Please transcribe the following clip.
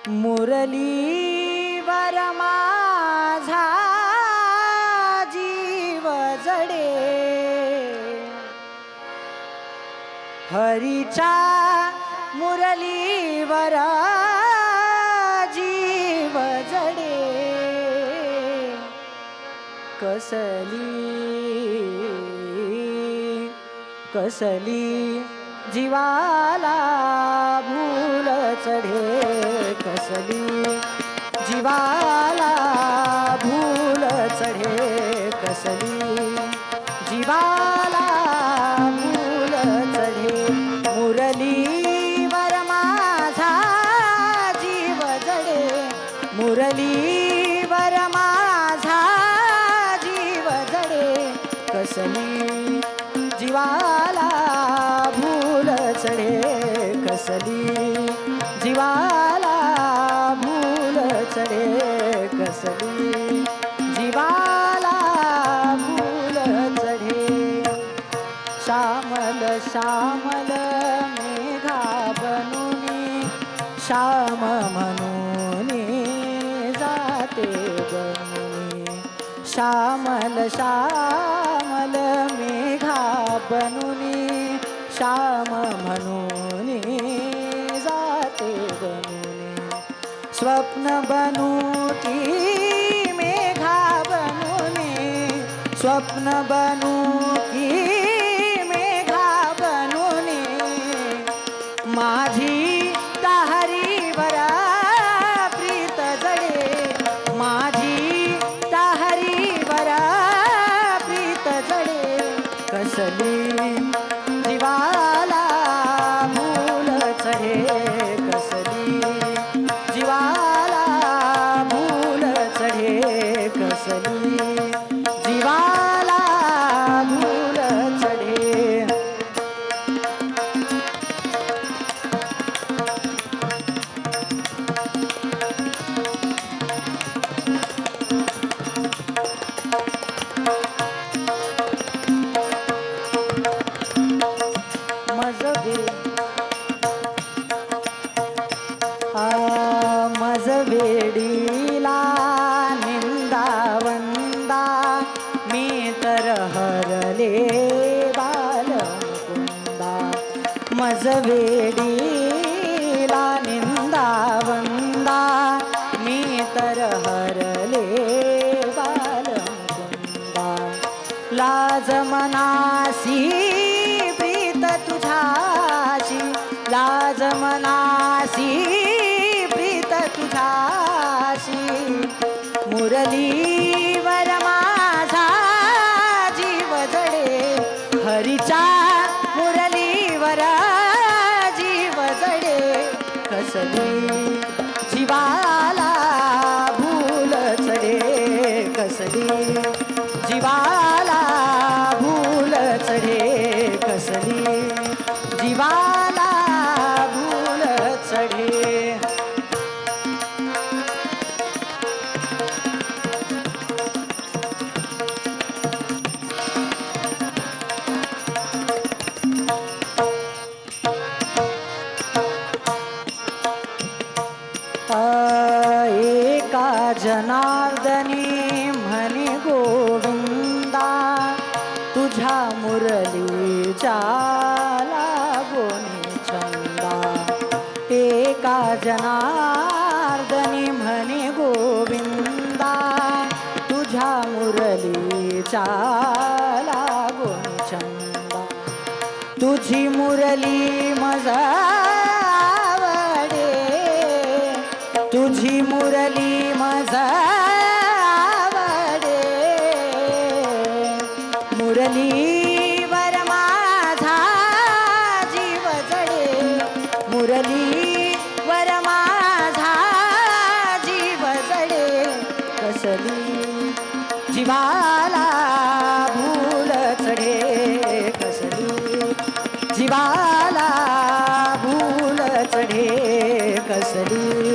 मुरलीवर माझा जीव जडे, हरीच्या मुरलीवर जीव जडे. कसली जीवाला भूल चढे, कसली जीवाला भूल चढे, कसली जीवाला भूल चढे. मुरलीवर माझा जीव जडे, मुरलीवर माझा जीव जडे, कसली जीवाला भूल चढे, कसली जीवाला भूल चढे, कसली जीवाला भूल चढे. श्यामल श्यामल मेघा बनूनी, श्याम म्हणूनी जाते बनूनी. श्यामल श्यामल मेघा बनूनी, श्याम म्हणूनी जाते बनूनी. स्वप्न बनू की मेघा बनूनी, स्वप्न बनू की मेघा बनूनी. माझी ताहरीवर प्रीत जडे, माझी ताहरीवर प्रीत जडे, कसली जीवाला भूल चढे, कसली जीवाला भूल चढे, कसली जीवाला भूल चढे. मजवेडीला निंदा वंदा, मी तर हरले बालमुकुंदा. मजवेडीला निंदा वंदा, मी तर हरले बालमुकुंदा. लाज मनासी प्रीत तुझाशी, लाज मनासी प्रीत तुझाशी. मुरलीवर माझा जीव जडे, हरीच्या मुरलीवर जीव जडे, कसली जीवाला भूल चढे, कसली जीवाला भूल चढे, कसली जीवाला भूल चढे. एका जनार्दनी म्हणे गोविंदा, तुझ्या मुरलीच्या लागोनी चंदा. एका जनार्दनी म्हणे गोविंदा, तुझ्या मुरलीच्या लागोनी चंदा. तुझी मुरली मजा तुझी मुरली मजा आवडे. मुरलीवर माझा जीव जडे, मुरलीवर माझा जीव जडे, कसली जीवाला भूल चढे, कसली जीवाला भूल चढे, कसली